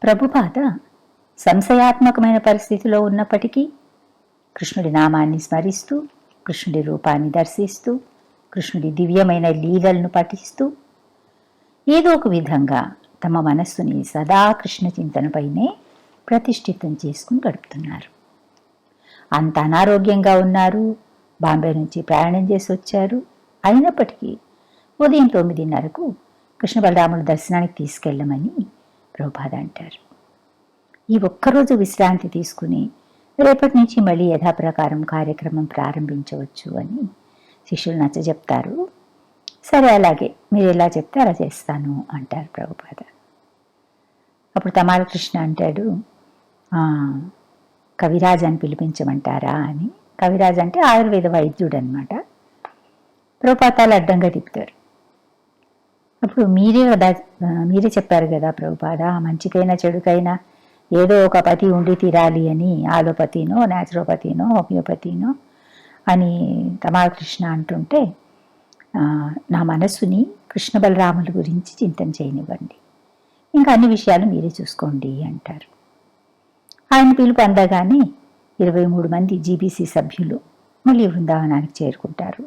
ప్రభుపాద సంశయాత్మకమైన పరిస్థితిలో ఉన్నప్పటికీ కృష్ణుడి నామాన్ని స్మరిస్తూ, కృష్ణుడి రూపాన్ని దర్శిస్తూ, కృష్ణుడి దివ్యమైన లీలలను పఠిస్తూ ఏదో ఒక విధంగా తమ మనస్సుని సదా కృష్ణ చింతనపైనే ప్రతిష్ఠితం చేసుకుని గడుపుతున్నారు. అంత అనారోగ్యంగా ఉన్నారు, బాంబే నుంచి ప్రయాణం చేసి వచ్చారు. అయినప్పటికీ ఉదయం 9:30కు కృష్ణ బలరాముల దర్శనానికి తీసుకెళ్ళమని ప్రభుపాద అంటారు. ఈ ఒక్కరోజు విశ్రాంతి తీసుకుని రేపటి నుంచి మళ్ళీ యథాప్రకారం కార్యక్రమం ప్రారంభించవచ్చు అని శిష్యులు నచ్చజెప్తారు. సరే, అలాగే మీరు ఎలా చెప్తే అలా చేస్తాను అంటారు ప్రభుపాద. అప్పుడు తమాల కృష్ణ అంటాడు, కవిరాజ్ అని పిలిపించమంటారా అని. కవిరాజ్ అంటే ఆయుర్వేద వైద్యుడు అనమాట. ప్రభుపాదాలు అడ్డంగా తిప్పుతారు. అప్పుడు మీరే చెప్పారు కదా ప్రభుపాద, మంచికైనా చెడుకైనా ఏదో ఒక పతి ఉండి తీరాలి అని, ఆలోపతినో న్యాచురోపతినో హోమియోపతినో అని తమాలకృష్ణ అంటుంటే, నా మనస్సుని కృష్ణ బలరాముల గురించి చింతన చేయనివ్వండి, ఇంకా అన్ని విషయాలు మీరే చూసుకోండి అంటారు. ఆయన పిలుపు అందగానే 23 మంది జీబీసీ సభ్యులు మళ్ళీ బృందావనానికి చేరుకుంటారు.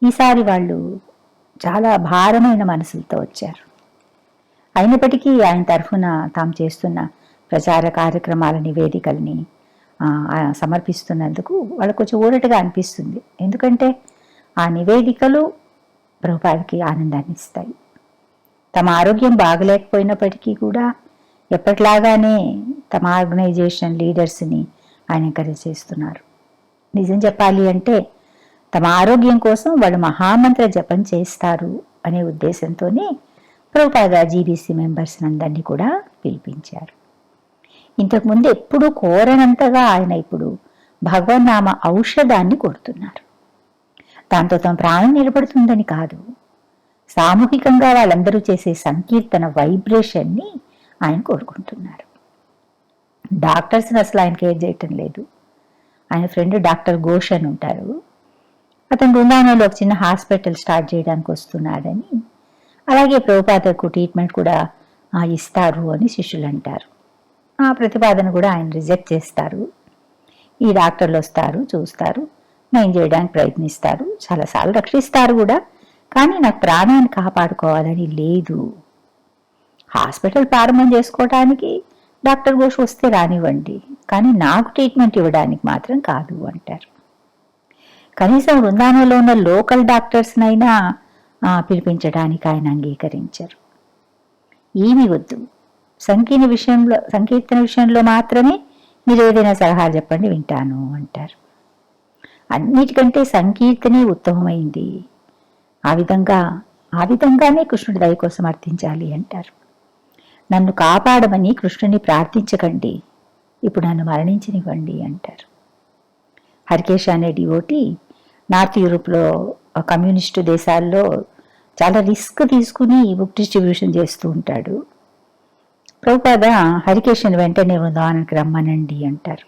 ఈసారి వాళ్ళు చాలా భారమైన మనసులతో వచ్చారు. అయినప్పటికీ ఆయన తరఫున తాము చేస్తున్న ప్రచార కార్యక్రమాల నివేదికల్ని సమర్పిస్తున్నందుకు వాళ్ళకు కొంచెం ఊరటగా అనిపిస్తుంది. ఎందుకంటే ఆ నివేదికలు ప్రభుపాదకి ఆనందాన్ని ఇస్తాయి. తమ ఆరోగ్యం బాగలేకపోయినప్పటికీ కూడా ఎప్పటిలాగానే తమ ఆర్గనైజేషన్ లీడర్స్ని ఆయన ఎంకరేజ్ చేస్తున్నారు. నిజం చెప్పాలి అంటే తమ ఆరోగ్యం కోసం వాళ్ళు మహామంత్ర జపం చేస్తారు అనే ఉద్దేశంతోనే ప్రభుపాద జీబీసీ మెంబర్స్ అందరినీ కూడా పిలిపించారు. ఇంతకుముందు ఎప్పుడూ కోరనంతగా ఆయన ఇప్పుడు భగవన్నామ ఔషధాన్ని కోరుతున్నారు. దాంతో తమ ప్రాణం నిలబడుతుందని కాదు, సామూహికంగా వాళ్ళందరూ చేసే సంకీర్తన వైబ్రేషన్ని ఆయన కోరుకుంటున్నారు. డాక్టర్స్ని అసలు ఆయన కేర్ చేయటం లేదు. ఆయన ఫ్రెండ్ డాక్టర్ ఘోష్ అని ఉంటారు. అతను బృందావనంలో ఒక చిన్న హాస్పిటల్ స్టార్ట్ చేయడానికి వస్తున్నాడని, అలాగే ప్రభుపాదకు ట్రీట్మెంట్ కూడా ఇస్తారు అని శిష్యులు అంటారు. ఆ ప్రతిపాదన కూడా ఆయన రిజెక్ట్ చేస్తారు. ఈ డాక్టర్లు వస్తారు, చూస్తారు, నయం చేయడానికి ప్రయత్నిస్తారు, చాలాసార్లు రక్షిస్తారు కూడా, కానీ నాకు ప్రాణాన్ని కాపాడుకోవాలని లేదు. హాస్పిటల్ ప్రారంభం చేసుకోవడానికి డాక్టర్ ఘోష్ వస్తే రానివ్వండి, కానీ నాకు ట్రీట్మెంట్ ఇవ్వడానికి మాత్రం కాదు అంటారు. కనీసం బృందావనంలో ఉన్న లోకల్ డాక్టర్స్నైనా పిలిపించడానికి ఆయన అంగీకరించరు. ఏమీ వద్దు, సంకీర్తన విషయంలో మాత్రమే మీరు ఏదైనా సలహాలు చెప్పండి, వింటాను అంటారు. అన్నిటికంటే సంకీర్తనే ఉత్తమమైంది, ఆ విధంగానే కృష్ణుడి దయ కోసం అర్థించాలి అంటారు. నన్ను కాపాడమని కృష్ణుని ప్రార్థించకండి, ఇప్పుడు నన్ను మరణించనివ్వండి అంటారు. హరికేష్ అనే డివోటీ నార్త్ యూరోప్లో కమ్యూనిస్టు దేశాల్లో చాలా రిస్క్ తీసుకుని బుక్ డిస్ట్రిబ్యూషన్ చేస్తూ ఉంటాడు. ప్రభుపాద హరికేష్ని వెంటనే బృందావనానికి రమ్మనండి అంటారు.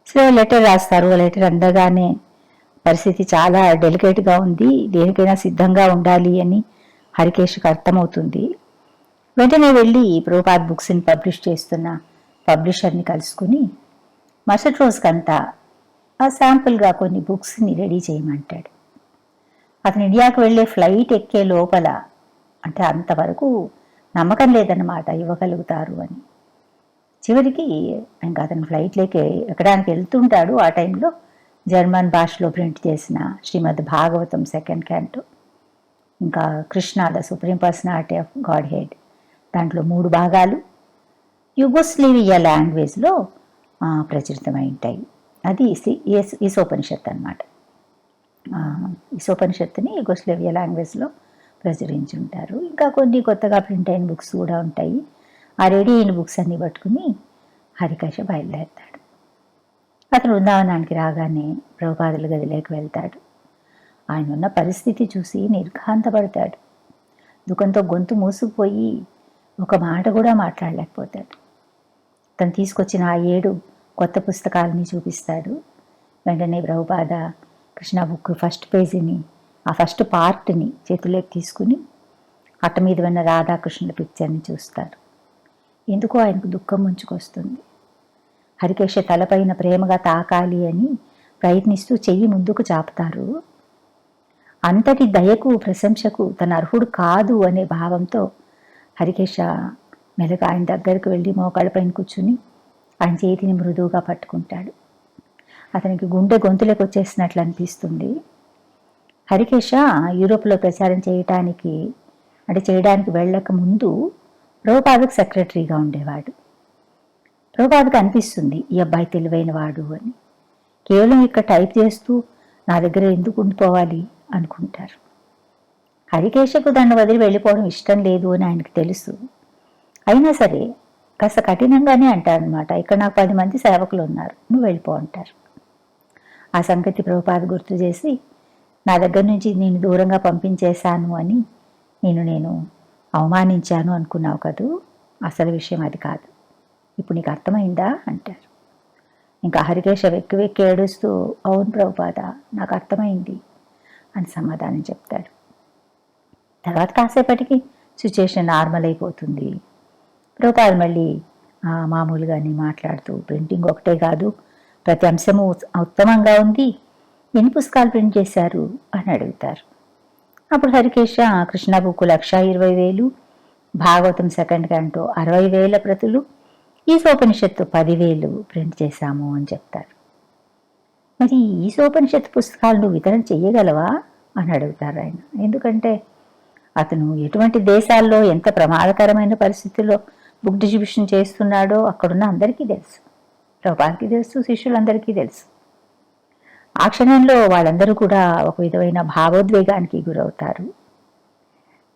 సో లెటర్ రాస్తారు. లెటర్ అందగానే పరిస్థితి చాలా డెలికేట్గా ఉంది, దేనికైనా సిద్ధంగా ఉండాలి అని హరికేష్కి అర్థమవుతుంది. వెంటనే వెళ్ళి ప్రభుపాద్ బుక్స్ని పబ్లిష్ చేస్తున్న పబ్లిషర్ని కలుసుకుని మరుసటి రోజుకంతా శాంపుల్గా కొన్ని బుక్స్ని రెడీ చేయమంటాడు. అతను ఇండియాకు వెళ్ళే ఫ్లైట్ ఎక్కే లోపల, అంటే అంతవరకు నమ్మకం లేదన్నమాట ఇవ్వగలుగుతారు అని. చివరికి ఇంకా అతను ఫ్లైట్లోకి ఎక్కడానికి వెళ్తుంటాడు. ఆ టైంలో జర్మన్ భాషలో ప్రింట్ చేసిన శ్రీమద్ భాగవతం 2nd క్యాంటో, ఇంకా Krishna the supreme personality of God head, దాంట్లో 3 భాగాలు యుగోస్లేవియా లాంగ్వేజ్లో ప్రచురితమై ఉంటాయి. అది ఈశోపనిషత్తు అనమాట. ఈశోపనిషత్తుని యుగోస్లేవియా లాంగ్వేజ్లో ప్రచురించుంటారు. ఇంకా కొన్ని కొత్తగా ప్రింట్ అయిన బుక్స్ కూడా ఉంటాయి. ఆ రెడీ అయిన బుక్స్ అన్ని పట్టుకుని హరికేష్ బయలుదేరుతాడు. అతను బృందావనానికి రాగానే ప్రభుపాదుల గదిలోకి వెళ్తాడు. ఆయన ఉన్న పరిస్థితి చూసి నిర్ఘాంతపడతాడు. దుఃఖంతో గొంతు మూసుకుపోయి ఒక మాట కూడా మాట్లాడలేకపోతాడు. తను తీసుకొచ్చిన ఆ 7 కొత్త పుస్తకాలని చూపిస్తాడు. వెంటనే ప్రభుపాద కృష్ణ బుక్ ఫస్ట్ పేజీని, ఆ ఫస్ట్ పార్ట్ని చేతుల్లోకి తీసుకుని అట్ట మీద ఉన్న రాధాకృష్ణుల పిక్చర్ని చూస్తారు. ఎందుకో ఆయనకు దుఃఖం ముంచుకొస్తుంది. హరికేశ తలపైన ప్రేమగా తాకాలి అని ప్రయత్నిస్తూ చెయ్యి ముందుకు చాపుతారు. అంతటి దయకు ప్రశంసకు తన అర్హుడు కాదు అనే భావంతో హరికేశ మెల్లగా ఆయన దగ్గరకు వెళ్ళి మోకాళ్ళపైన కూర్చుని ఆయన చేతిని మృదువుగా పట్టుకుంటాడు. అతనికి గుండె గొంతులోకి వచ్చేసినట్లు అనిపిస్తుంది. హరికేశ యూరోప్లో ప్రచారం చేయడానికి వెళ్ళక ముందు ప్రభుపాదకు సెక్రటరీగా ఉండేవాడు. ప్రభుపాదకు అనిపిస్తుంది ఈ అబ్బాయి తెలివైన వాడు అని. కేవలం ఇక్కడ టైప్ చేస్తూ నా దగ్గర ఎందుకు ఉండిపోవాలి అనుకుంటారు. హరికేశకు దాన్ని వదిలి వెళ్ళిపోవడం ఇష్టం లేదు అని ఆయనకు తెలుసు. అయినా సరే కాస్త కఠినంగానే అంటారనమాట, ఇక్కడ నాకు 10 మంది సేవకులు ఉన్నారు, నువ్వు వెళ్ళిపో అంటారు. ఆ సంగతి ప్రభుపాద గుర్తు చేసి, నా దగ్గర నుంచి నేను దూరంగా పంపించేశాను అని నేను అవమానించాను అనుకున్నావు కదూ, అసలు విషయం అది కాదు, ఇప్పుడు నీకు అర్థమైందా అంటారు. ఇంకా హరికేశ వెక్కి వెక్కి ఏడుస్తూ అవును ప్రభుపాద నాకు అర్థమైంది అని సమాధానం చెప్తాడు. తర్వాత కాసేపటికి సిచ్యుయేషన్ నార్మల్ అయిపోతుంది. ప్రభుపాద మళ్ళీ మామూలుగానే మాట్లాడుతూ ప్రింటింగ్ ఒకటే కాదు ప్రతి అంశము ఉత్తమంగా ఉంది, ఎన్ని పుస్తకాలు ప్రింట్ చేశారు అని అడుగుతారు. అప్పుడు Harikesha Krishna book 1,20,000, Bhagavatam second canto 60,000 ప్రతులు, ఈశోపనిషత్తు 10,000 ప్రింట్ చేశాము అని చెప్తారు. మరి ఈశోపనిషత్తు పుస్తకాలు నువ్వు వితరణ చెయ్యగలవా అని అడుగుతారు ఆయన. ఎందుకంటే అతను ఎటువంటి దేశాల్లో ఎంత ప్రమాదకరమైన పరిస్థితుల్లో బుక్ డిస్ట్రిబ్యూషన్ చేస్తున్నాడో అక్కడున్న అందరికీ తెలుసు, ప్రభుపాదకి తెలుసు, శిష్యులందరికీ తెలుసు. ఆ క్షణంలో వాళ్ళందరూ కూడా ఒక విధమైన భావోద్వేగానికి గురవుతారు.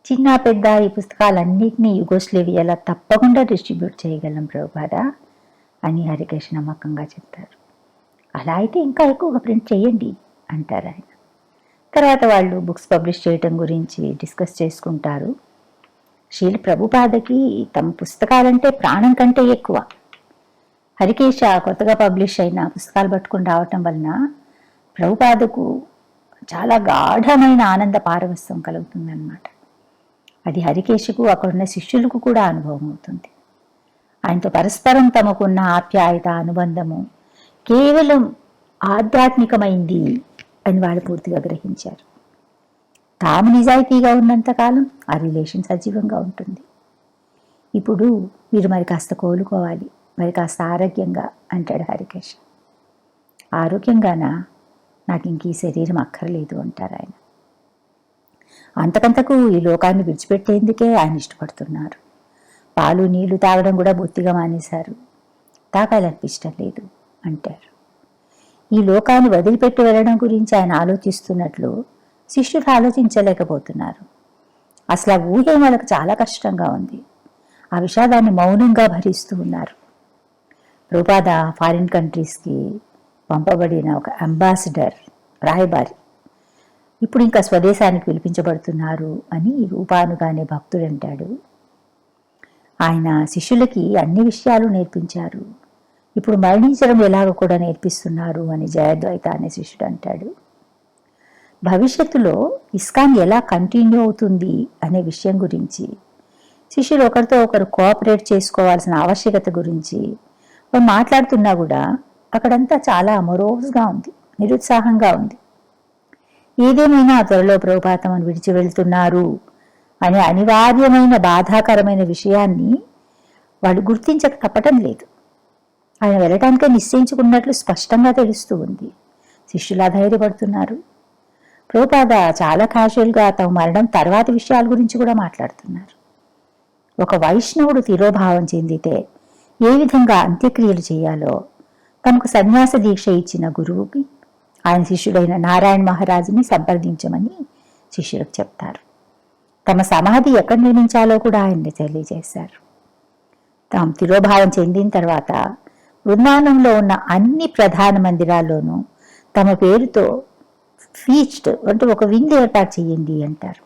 చిన్న పెద్ద ఈ పుస్తకాలన్నింటినీ యుగోస్లేవియాలో తప్పకుండా డిస్ట్రిబ్యూట్ చేయగలం ప్రభుపాద అని హరికేశ నమ్మకంగా చెప్తారు. అలా అయితే ఇంకా ఎక్కువగా ప్రింట్ చేయండి అంటారు ఆయన. తర్వాత వాళ్ళు బుక్స్ పబ్లిష్ చేయటం గురించి డిస్కస్ చేసుకుంటారు. శ్రీల ప్రభుపాదకి తమ పుస్తకాలంటే ప్రాణం కంటే ఎక్కువ. హరికేశ కొత్తగా పబ్లిష్ అయిన పుస్తకాలు పట్టుకుని రావటం వలన ప్రభుపాదకు చాలా గాఢమైన ఆనంద పారవస్యం కలుగుతుందన్నమాట. అది హరికేశకు అక్కడున్న శిష్యులకు కూడా అనుభవం అవుతుంది. ఆయనతో పరస్పరం తమకున్న ఆప్యాయత అనుబంధము కేవలం ఆధ్యాత్మికమైంది అని వాళ్ళు పూర్తిగా గ్రహించారు. తాము నిజాయితీగా ఉన్నంతకాలం ఆ రిలేషన్ సజీవంగా ఉంటుంది. ఇప్పుడు మీరు మరి కాస్త కోలుకోవాలి, మరి కాస్త ఆరోగ్యంగా అంటాడు హరికేశ. ఆరోగ్యంగానా, నాకు ఇంక ఈ శరీరం అక్కర్లేదు అంటారు ఆయన. అంతకంతకు ఈ లోకాన్ని విడిచిపెట్టేందుకే ఆయన ఇష్టపడుతున్నారు. పాలు నీళ్లు తాగడం కూడా బొత్తిగా మానేశారు, తాగాలనిపించడం లేదు అంటారు. ఈ లోకాన్ని వదిలిపెట్టి వెళ్ళడం గురించి ఆయన ఆలోచిస్తున్నట్లు శిష్యులు ఆలోచించలేకపోతున్నారు. అసలు ఆ ఊహే వాళ్ళకు చాలా కష్టంగా ఉంది. ఆ విషాదాన్ని మౌనంగా భరిస్తూ ఉన్నారు. ప్రభుపాద ఫారిన్ కంట్రీస్కి పంపబడిన ఒక అంబాసిడర్, రాయబారి, ఇప్పుడు ఇంకా స్వదేశానికి పిలిపించబడుతున్నారు అని రూపానుగానే భక్తుడు అంటాడు. ఆయన శిష్యులకి అన్ని విషయాలు నేర్పించారు, ఇప్పుడు మరణించడం ఎలాగో కూడా నేర్పిస్తున్నారు అని జయద్వైత అనే శిష్యుడు అంటాడు. భవిష్యత్తులో ఇస్కాన్ ఎలా కంటిన్యూ అవుతుంది అనే విషయం గురించి, శిష్యులు ఒకరితో ఒకరు కోఆపరేట్ చేసుకోవాల్సిన ఆవశ్యకత గురించి మాట్లాడుతున్నా కూడా అక్కడంతా చాలా అమరోజ్గా ఉంది, నిరుత్సాహంగా ఉంది. ఏదేమైనా త్వరలో ప్రభుపాదం విడిచి వెళ్తున్నారు అనే అనివార్యమైన బాధాకరమైన విషయాన్ని వాళ్ళు గుర్తించక తప్పటం లేదు. ఆయన వెళ్ళటానికే నిశ్చయించుకున్నట్లు స్పష్టంగా తెలుస్తూ ఉంది. శిష్యులా ధైర్యపడుతున్నారు. ప్రభుపాద చాలా క్యాజువల్గా తమ మరణం తర్వాతి విషయాల గురించి కూడా మాట్లాడుతున్నారు. ఒక వైష్ణవుడు తిరోభావం చెందితే ఏ విధంగా అంత్యక్రియలు చేయాలో తమకు సన్యాస దీక్ష ఇచ్చిన గురువుకి ఆయన శిష్యుడైన నారాయణ మహారాజుని సంప్రదించమని శిష్యులకు చెప్తారు. తమ సమాధి ఎక్కడ నిర్మించాలో కూడా ఆయన్ని తెలియజేశారు. తాము తిరోభావం చెందిన తర్వాత బృందావనంలో ఉన్న అన్ని ప్రధాన మందిరాల్లోనూ తమ పేరుతో ఫీస్ట్ అంటే ఒక విందు ఏర్పాటు చేయండి అంటారు.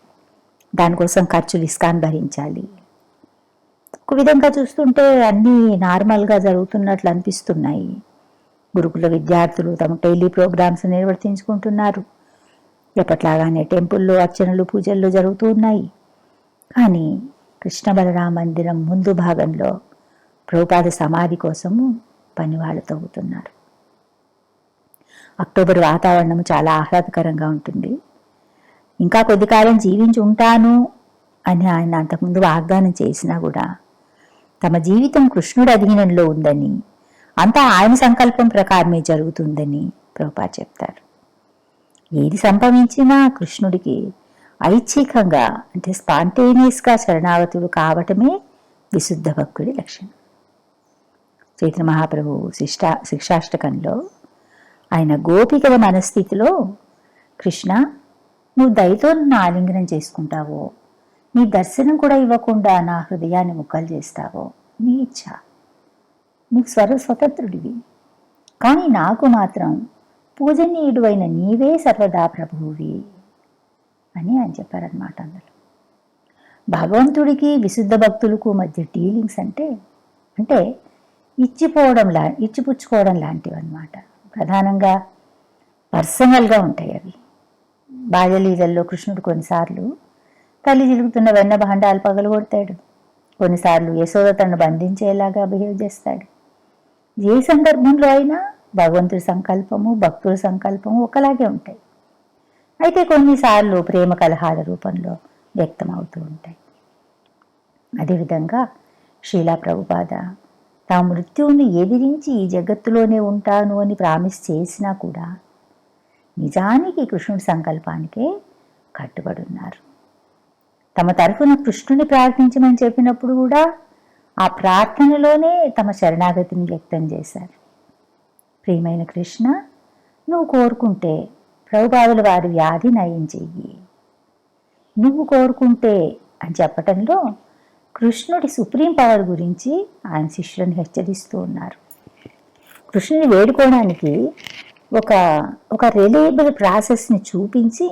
దానికోసం ఖర్చులు ఇస్కాన్ భరించాలి. ఒక విధంగా చూస్తుంటే అన్నీ నార్మల్గా జరుగుతున్నట్లు అనిపిస్తున్నాయి. గురుకుల విద్యార్థులు తమ డైలీ ప్రోగ్రామ్స్ నిర్వర్తించుకుంటున్నారు. ఎప్పట్లాగానే టెంపుల్లో అర్చనలు పూజలు జరుగుతూ ఉన్నాయి. కానీ కృష్ణ బలరామ మందిరం ముందు భాగంలో ప్రభుపాద సమాధి కోసము పనివాళ్ళు తవ్వుతున్నారు. అక్టోబర్ వాతావరణం చాలా ఆహ్లాదకరంగా ఉంటుంది. ఇంకా కొద్ది కాలం జీవించి ఉంటాను అని ఆయన అంతకుముందు వాగ్దానం చేసినా కూడా తమ జీవితం కృష్ణుడి అధీనంలో ఉందని, అంతా ఆయన సంకల్పం ప్రకారమే జరుగుతుందని ప్రభుపాద చెప్తారు. ఏది సంభవించినా కృష్ణుడికి ఐచ్ఛికంగా అంటే స్పాంటేనియస్గా శరణాగతుడు కావటమే విశుద్ధ భక్తుడి లక్షణం. చైతన్య మహాప్రభు శిక్షాష్టకంలో ఆయన గోపికల మనస్థితిలో, కృష్ణ నువ్వు దయతో నన్ను ఆలింగనం చేసుకుంటావో, నీ దర్శనం కూడా ఇవ్వకుండా నా హృదయాన్ని ముక్కలు చేస్తావో నీ ఇచ్ఛ, నీకు స్వతంత్రుడివి, కానీ నాకు మాత్రం పూజనీయుడు అయిన నీవే సర్వదా ప్రభువువి అని ఆయన చెప్పారనమాట. అందులో భగవంతుడికి విశుద్ధ భక్తులకు మధ్య డీలింగ్స్ అంటే ఇచ్చిపుచ్చుకోవడం లాంటివి అన్నమాట. ప్రధానంగా పర్సనల్గా ఉంటాయి అవి. బాల్యలీలల్లో కృష్ణుడు కొన్నిసార్లు తల్లి చిలుకుతున్న వెన్న భాండాలు పగలగొడతాడు, కొన్నిసార్లు యశోద తనను బంధించేలాగా బిహేవ్ చేస్తాడు. ఏ సందర్భంలో అయినా భగవంతుడి సంకల్పము భక్తుల సంకల్పము ఒకలాగే ఉంటాయి. అయితే కొన్నిసార్లు ప్రేమ కలహాల రూపంలో వ్యక్తమవుతూ ఉంటాయి. అదేవిధంగా శ్రీలా ప్రభుపాద తా మృత్యువుని ఎదిరించి ఈ జగత్తులోనే ఉంటాను అని ప్రామిస్ చేసినా కూడా నిజానికి కృష్ణుడి సంకల్పానికే కట్టుబడి ఉన్నారు. తమ తరఫున కృష్ణుని ప్రార్థించమని చెప్పినప్పుడు కూడా ఆ ప్రార్థనలోనే తమ శరణాగతిని వ్యక్తం చేశారు. ప్రియమైన కృష్ణ, నువ్వు కోరుకుంటే ప్రభుపాదుల వారి వ్యాధి నయం చెయ్యి, నువ్వు కోరుకుంటే అని చెప్పటంలో కృష్ణుడి సుప్రీం పవర్ గురించి ఆయన శిష్యులను హెచ్చరిస్తూ ఉన్నారు. కృష్ణుని వేడుకోవడానికి ఒక రిలయబుల్ ప్రాసెస్ని చూపించి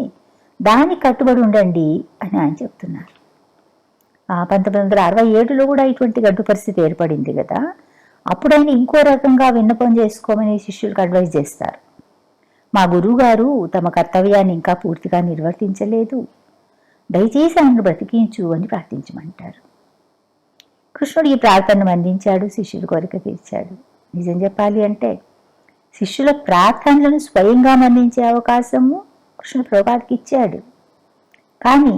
దానికి కట్టుబడి ఉండండి అని ఆయన చెప్తున్నారు. 1967లో కూడా ఇటువంటి గడ్డు పరిస్థితి ఏర్పడింది కదా. అప్పుడు ఆయన ఇంకో రకంగా విన్నపం చేసుకోమని శిష్యులకు అడ్వైజ్ చేస్తారు. మా గురువుగారు తమ కర్తవ్యాన్ని ఇంకా పూర్తిగా నిర్వర్తించలేదు, దయచేసి ఆయనను బ్రతికించు అని ప్రార్థించమంటారు. కృష్ణుడు ఈ ప్రార్థనను అందించాడు, శిష్యుల కోరిక తీర్చాడు. నిజం చెప్పాలి అంటే శిష్యుల ప్రార్థనలను స్వయంగా మన్నించే అవకాశము కృష్ణుడు ప్రభుపాదకి ఇచ్చాడు. కానీ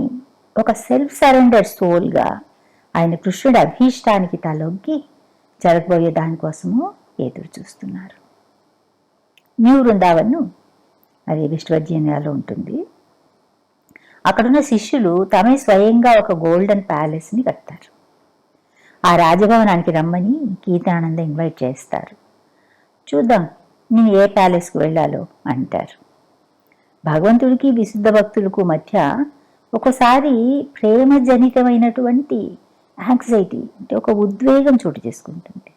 ఒక సెల్ఫ్ సరెండర్ సోల్గా ఆయన కృష్ణుడి అభీష్టానికి తలొగ్గి జరగబోయే దానికోసము ఎదురు చూస్తున్నారు. న్యూ బృందావన్ అది వెస్ట్ వర్జీనియాలో ఉంటుంది. అక్కడున్న శిష్యులు తమే స్వయంగా ఒక గోల్డెన్ ప్యాలెస్ని కడతారు. ఆ రాజభవనానికి రమ్మని కీర్తనానంద ఇన్వైట్ చేస్తారు. చూద్దాం నేను ఏ ప్యాలెస్కి వెళ్ళాలో అంటారు. భగవంతుడికి విశుద్ధ భక్తులకు మధ్య ఒకసారి ప్రేమజనితమైనటువంటి యాంగ్జైటీ అంటే ఒక ఉద్వేగం చోటు చేసుకుంటుంది.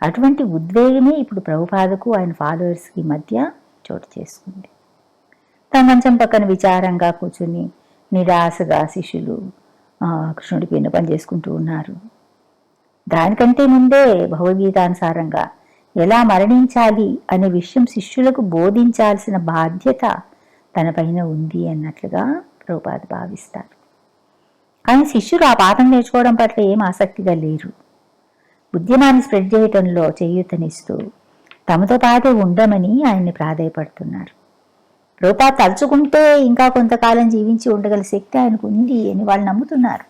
అటువంటి ఉద్వేగమే ఇప్పుడు ప్రభుపాదకు ఆయన ఫాలోవర్స్కి మధ్య చోటు చేసుకుంది. తన మంచం పక్కన విచారంగా కూర్చుని నిరాశగా శిష్యులు కృష్ణుడికి విన్నపం చేసుకుంటూ ఉన్నారు. దానికంటే ముందే భగవద్గీతానుసారంగా ఎలా మరణించాలి అనే విషయం శిష్యులకు బోధించాల్సిన బాధ్యత తన పైన ఉంది అన్నట్లుగా ప్రభుపాద భావిస్తారు. కానీ శిష్యులు ఆ పాఠం నేర్చుకోవడం పట్ల ఏం ఆసక్తిగా లేరు. ఉద్యమాన్ని స్ప్రెడ్ చేయటంలో చేయూతనిస్తూ తమతో పాటే ఉండమని ఆయన్ని ప్రాధేయపడుతున్నారు. ప్రభుపాద తలుచుకుంటే ఇంకా కొంతకాలం జీవించి ఉండగల శక్తి ఆయనకు ఉంది అని వాళ్ళు నమ్ముతున్నారు.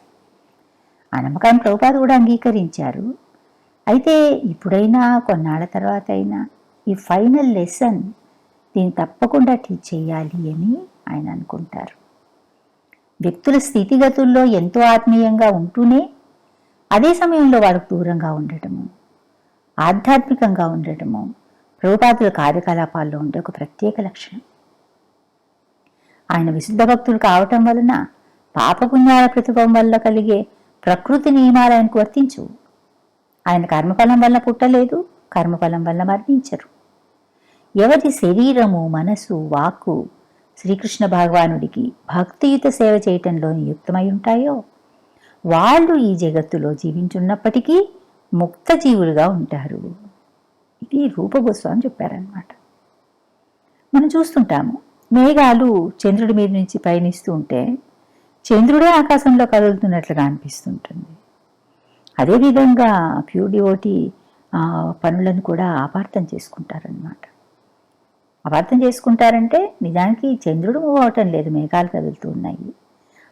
ఆ నమ్మకాన్ని ప్రభుపాద కూడా అంగీకరించారు. అయితే ఇప్పుడైనా కొన్నాళ్ళ తర్వాత అయినా ఈ ఫైనల్ లెసన్ దీన్ని తప్పకుండా టీచ్ చేయాలి అని ఆయన అనుకుంటారు. వ్యక్తుల స్థితిగతుల్లో ఎంతో ఆత్మీయంగా ఉంటూనే అదే సమయంలో వాళ్ళకు దూరంగా ఉండటము, ఆధ్యాత్మికంగా ఉండటము ప్రభుపాదుల కార్యకలాపాల్లో ఉండే ఒక ప్రత్యేక లక్షణం. ఆయన విశుద్ధ భక్తులు కావటం వలన పాపపుణ్యాల ప్రతిభం వల్ల కలిగే ప్రకృతి నియమాలు ఆయనకు వర్తించవు. ఆయన కర్మఫలం వల్ల పుట్టలేదు, కర్మఫలం వల్ల మరణించరు. ఎవరి శరీరము మనసు వాక్కు శ్రీకృష్ణ భగవానుడికి భక్తియుత సేవ చేయటంలో నియుక్తమై ఉంటాయో వాళ్ళు ఈ జగత్తులో జీవించున్నప్పటికీ ముక్త జీవులుగా ఉంటారు. ఇది రూప గోస్వామి చెప్పారనమాట. మనం చూస్తుంటాము, మేఘాలు చంద్రుడి మీద నుంచి పయనిస్తూ ఉంటే చంద్రుడే ఆకాశంలో కదులుతున్నట్లుగా అనిపిస్తుంటుంది. అదేవిధంగా ప్యూర్ డివోటీ పనులను కూడా అపార్థం చేసుకుంటారనమాట. అపార్థం చేసుకుంటారంటే నిజానికి చంద్రుడు మూవ్ అవటం లేదు, మేఘాలు కదులుతూ ఉన్నాయి.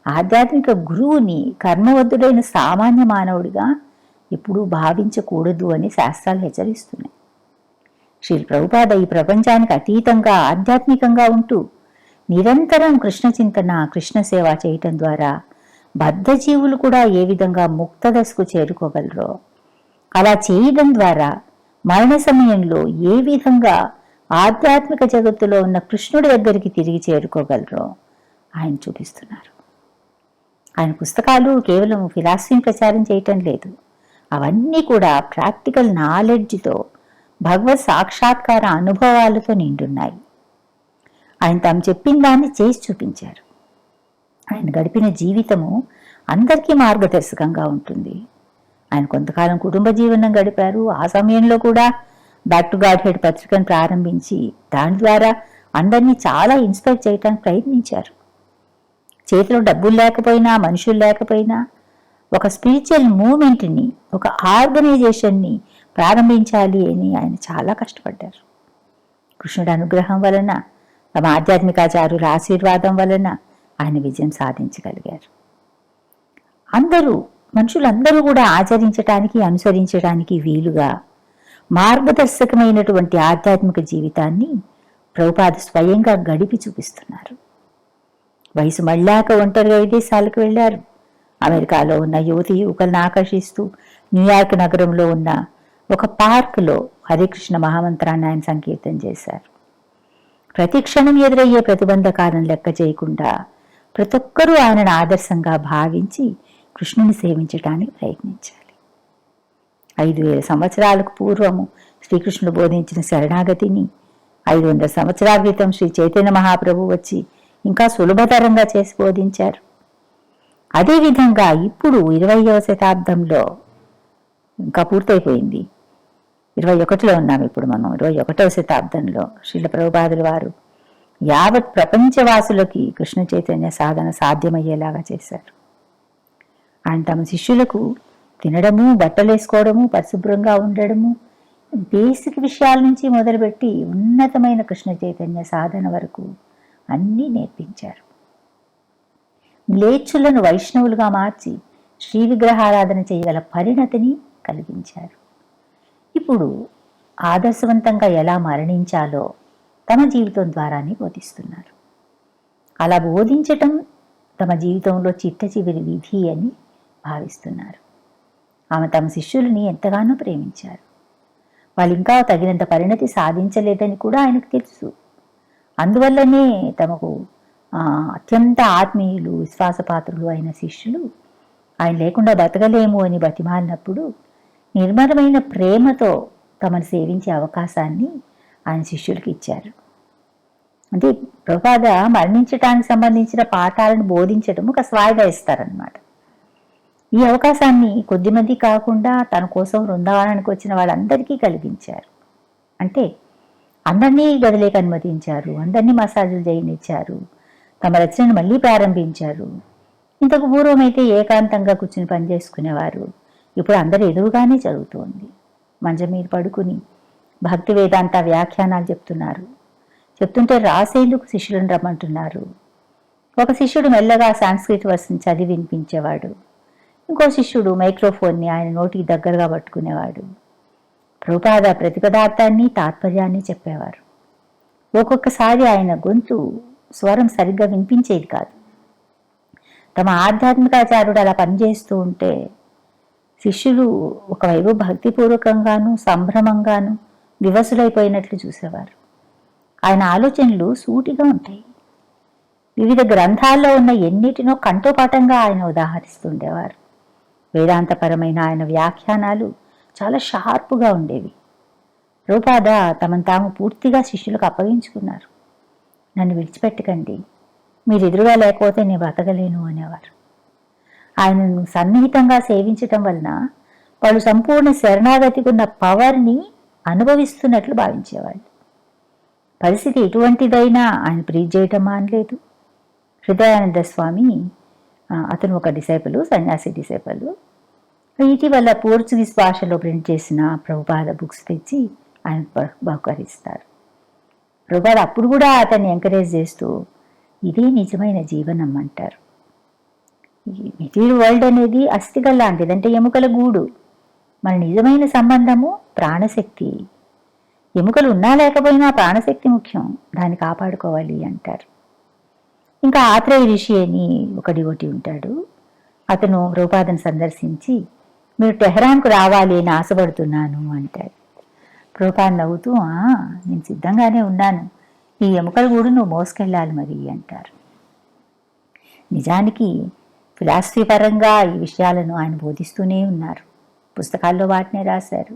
ఆధ్యాత్మిక గురువుని కర్మబద్ధుడైన సామాన్య మానవుడిగా ఎప్పుడూ భావించకూడదు అని శాస్త్రాలు హెచ్చరిస్తున్నాయి. శ్రీ ప్రభుపాద ఈ ప్రపంచానికి అతీతంగా ఆధ్యాత్మికంగా ఉంటూ నిరంతరం కృష్ణ చింతన, కృష్ణ సేవ చేయటం ద్వారా బద్ధజీవులు కూడా ఏ విధంగా ముక్త దశకు చేరుకోగలరో, అలా చేయడం ద్వారా మరణ సమయంలో ఏ విధంగా ఆధ్యాత్మిక జగత్తులో ఉన్న కృష్ణుడి దగ్గరికి తిరిగి చేరుకోగలరో ఆయన చూపిస్తున్నారు. ఆయన పుస్తకాలు కేవలం ఫిలాసఫీని ప్రచారం చేయటం లేదు, అవన్నీ కూడా ప్రాక్టికల్ నాలెడ్జ్తో, భగవత్ సాక్షాత్కార అనుభవాలతో నిండున్నాయి. ఆయన తాము చెప్పిన దాన్ని చేసి చూపించారు. ఆయన గడిపిన జీవితము అందరికీ మార్గదర్శకంగా ఉంటుంది. ఆయన కొంతకాలం కుటుంబ జీవనం గడిపారు. ఆ సమయంలో కూడా బ్యాక్ టు గాడ్ హెడ్ పత్రికను ప్రారంభించి దాని ద్వారా అందరినీ చాలా ఇన్స్పైర్ చేయడానికి ప్రయత్నించారు. చేతిలో డబ్బులు లేకపోయినా, మనుషులు లేకపోయినా ఒక స్పిరిచువల్ మూవ్మెంట్ని, ఒక ఆర్గనైజేషన్ని ప్రారంభించాలి అని ఆయన చాలా కష్టపడ్డారు. కృష్ణుడి అనుగ్రహం వలన, తమ ఆధ్యాత్మికాచారుల ఆశీర్వాదం వలన ఆయన విజయం సాధించగలిగారు. మనుషులందరూ కూడా ఆచరించడానికి, అనుసరించడానికి వీలుగా మార్గదర్శకమైనటువంటి ఆధ్యాత్మిక జీవితాన్ని ప్రభుపాద స్వయంగా గడిపి చూపిస్తున్నారు. వయసు మళ్ళాక ఒంటరిగా విదేశాలకు వెళ్లారు. అమెరికాలో ఉన్న యువతి యువకులను ఆకర్షిస్తూ న్యూయార్క్ నగరంలో ఉన్న ఒక పార్కులో హరే కృష్ణ మహామంత్రాన్ని ఆయన సంకీర్తన చేశారు. ప్రతి క్షణం ఎదురయ్యే ప్రతిబంధకాలను లెక్క చేయకుండా ప్రతి ఒక్కరూ ఆయనను ఆదర్శంగా భావించి కృష్ణుని సేవించడానికి ప్రయత్నించాలి. 5,000 సంవత్సరాలకు పూర్వము శ్రీకృష్ణుడు బోధించిన శరణాగతిని 500 సంవత్సరాల క్రితం శ్రీ చైతన్య మహాప్రభు వచ్చి ఇంకా సులభతరంగా చేసి బోధించారు. అదేవిధంగా ఇప్పుడు 20వ శతాబ్దంలో ఇంకా పూర్తయిపోయింది, 21లో ఉన్నాం ఇప్పుడు మనం. 21వ శతాబ్దంలో శ్రీల ప్రభుపాదుల వారు యావత్ ప్రపంచవాసులకి కృష్ణ చైతన్య సాధన సాధ్యమయ్యేలాగా చేశారు. ఆయన తమ శిష్యులకు తినడము, బట్టలేసుకోవడము, పరిశుభ్రంగా ఉండడము, బేసిక్ విషయాల నుంచి మొదలుపెట్టి ఉన్నతమైన కృష్ణ చైతన్య సాధన వరకు అన్నీ నేర్పించారు. మ్లేచ్ఛులను వైష్ణవులుగా మార్చి శ్రీ విగ్రహారాధన చేయగల పరిణతిని కలిగించారు. ఇప్పుడు ఆదర్శవంతంగా ఎలా మరణించాలో తమ జీవితం ద్వారానే బోధిస్తున్నారు. అలా బోధించటం తమ జీవితంలో చిట్ట చివరి విధి అని భావిస్తున్నారు. ఆమె తమ శిష్యులని ఎంతగానో ప్రేమించారు. వాళ్ళు ఇంకా తగినంత పరిణతి సాధించలేదని కూడా ఆయనకు తెలుసు. అందువల్లనే తమకు అత్యంత ఆత్మీయులు, విశ్వాసపాత్రులు అయిన శిష్యులు ఆయన లేకుండా బతకలేము అని బతిమాలినప్పుడు నిర్మలమైన ప్రేమతో తమను సేవించే అవకాశాన్ని ఆయన శిష్యులకి ఇచ్చారు. అంటే ప్రభుపాద మరణించటానికి సంబంధించిన పాఠాలను బోధించడం ఒక స్వాయిదా ఇస్తారనమాట. ఈ అవకాశాన్ని కొద్దిమంది కాకుండా తన కోసం బృందావనానికి వచ్చిన వాళ్ళందరికీ కలిగించారు. అంటే అందరినీ గదిలోకి అనుమతించారు, అందరినీ మసాజులు చేయనిచ్చారు, తమ రచనను మళ్ళీ ప్రారంభించారు. ఇంతకు పూర్వమైతే ఏకాంతంగా కూర్చుని పనిచేసుకునేవారు. ఇప్పుడు అందరు ఎదురుగానే జరుగుతోంది. మంచం మీద పడుకుని భక్తి వేదాంత వ్యాఖ్యానాలు చెప్తుంటే రాసేందుకు శిష్యులను రమ్మంటున్నారు. ఒక శిష్యుడు మెల్లగా సాంస్క్రిట్ వర్స్ని చదివి వినిపించేవాడు. ఇంకో శిష్యుడు మైక్రోఫోన్ని ఆయన నోటికి దగ్గరగా పట్టుకునేవాడు. ప్రభుపాద ప్రతి పదార్థాన్ని, తాత్పర్యాన్ని చెప్పేవారు. ఒక్కొక్కసారి ఆయన గొంతు స్వరం సరిగ్గా వినిపించేది కాదు. తమ ఆధ్యాత్మికాచారుడు అలా పనిచేస్తూ ఉంటే శిష్యులు ఒకవైపు భక్తిపూర్వకంగాను సంభ్రమంగాను వివసులైపోయినట్లు చూసేవారు. ఆయన ఆలోచనలు సూటిగా ఉంటాయి. వివిధ గ్రంథాల్లో ఉన్న ఎన్నిటినో కంఠోపాఠంగా ఆయన ఉదాహరిస్తుండేవారు. వేదాంతపరమైన ఆయన వ్యాఖ్యానాలు చాలా షార్పుగా ఉండేవి. ప్రభుపాద తమను తాము పూర్తిగా శిష్యులకు అప్పగించుకున్నారు. నన్ను విడిచిపెట్టకండి, మీరు ఎదురుగా లేకపోతే నేను బతకలేను అనేవారు. ఆయనను సన్నిహితంగా సేవించటం వలన వాళ్ళు సంపూర్ణ శరణాగతికి ఉన్న పవర్ని అనుభవిస్తున్నట్లు భావించేవాళ్ళు. పరిస్థితి ఎటువంటిదైనా ఆయన ప్రీతి చేయటం మానలేదు. హృదయానంద స్వామి, అతను ఒక డిసైపుల్, సన్యాసి డిసైపుల్. ఇటీవల పోర్చుగీస్ భాషలో ప్రింట్ చేసిన ప్రభుపాద బుక్స్ తెచ్చి ఆయన బహుకరిస్తారు. ప్రభుపాద అప్పుడు కూడా అతన్ని ఎంకరేజ్ చేస్తూ ఇదే నిజమైన జీవనం అంటారు. ఈ మెటీరియల్ వరల్డ్ అనేది అస్థికల్ లాంటిది, అంటే ఎముకల గూడు. మన నిజమైన సంబంధము ప్రాణశక్తి. ఎముకలు ఉన్నా లేకపోయినా ప్రాణశక్తి ముఖ్యం, దాన్ని కాపాడుకోవాలి అంటారు. ఇంకా ఆత్రేయ ఋషి అని ఒక డివోటీ ఉంటాడు. అతను ప్రభుపాదను సందర్శించి మీరు టెహరాన్కు రావాలి అని ఆశపడుతున్నాను అంటాడు. ప్రభుపాద నవ్వుతూ నేను సిద్ధంగానే ఉన్నాను, ఈ ఎముకల గూడు నువ్వు మోసుకెళ్ళాలి మరి అంటారు. నిజానికి ఫిలాసఫీ పరంగా ఈ విషయాలను ఆయన బోధిస్తూనే ఉన్నారు, పుస్తకాల్లో వాటినే రాశారు.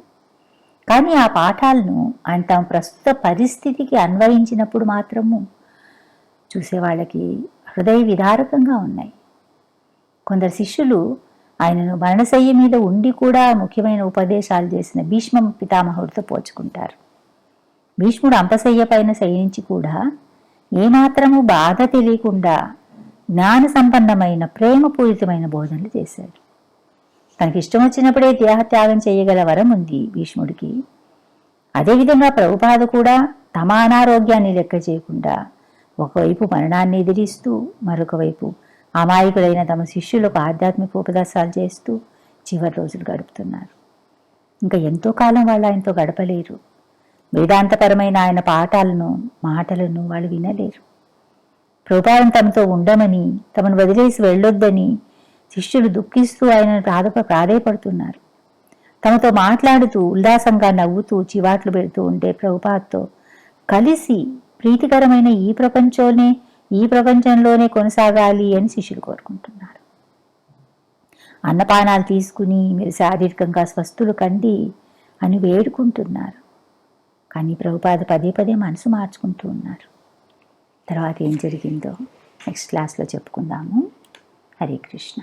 కానీ ఆ పాఠాలను ఆయన తమ ప్రస్తుత పరిస్థితికి అన్వయించినప్పుడు మాత్రము చూసేవాళ్ళకి హృదయ విదారకంగా ఉన్నాయి. కొందరు శిష్యులు ఆయనను మరణశయ్య మీద ఉండి కూడా ముఖ్యమైన ఉపదేశాలు చేసిన భీష్మ పితామహుడితో పోల్చుకుంటారు. భీష్ముడు అంపశయ్య పైన శయనించి కూడా ఏమాత్రము బాధ తెలియకుండా జ్ఞాన సంపన్నమైన ప్రేమపూరితమైన బోధనలు చేశాడు. తనకి ఇష్టం వచ్చినప్పుడే దేహత్యాగం చేయగల వరం ఉంది భీష్ముడికి. అదేవిధంగా ప్రభుపాద కూడా తమ అనారోగ్యాన్ని లెక్క చేయకుండా ఒకవైపు మరణాన్ని ఎదిరిస్తూ మరొక వైపు అమాయకులైన తమ శిష్యులకు ఆధ్యాత్మిక ఉపదేశాలు చేస్తూ చివరి రోజులు గడుపుతున్నారు. ఇంకా ఎంతో కాలం వాళ్ళు ఆయనతో గడపలేరు. వేదాంతపరమైన ఆయన పాఠాలను మాటలను వాళ్ళు వినలేరు. ప్రభుపాదం తమతో ఉండమని, తమను వదిలేసి వెళ్ళొద్దని శిష్యులు దుఃఖిస్తూ ఆయనను ప్రాధేయపడుతున్నారు. తమతో మాట్లాడుతూ ఉల్లాసంగా నవ్వుతూ చివాట్లు పెడుతూ ఉండే ప్రభుపాదతో కలిసి ప్రీతికరమైన ఈ ప్రపంచంలోనే కొనసాగాలి అని శిష్యులు కోరుకుంటున్నారు. అన్నపానాలు తీసుకుని మీరు శారీరకంగా స్వస్థులు కండి అని వేడుకుంటున్నారు. కానీ ప్రభుపాద పదే పదే మనసు మార్చుకుంటూ ఉన్నారు. తర్వాత ఏం జరిగిందో నెక్స్ట్ క్లాస్లో చెప్పుకుందాము. హరే కృష్ణ.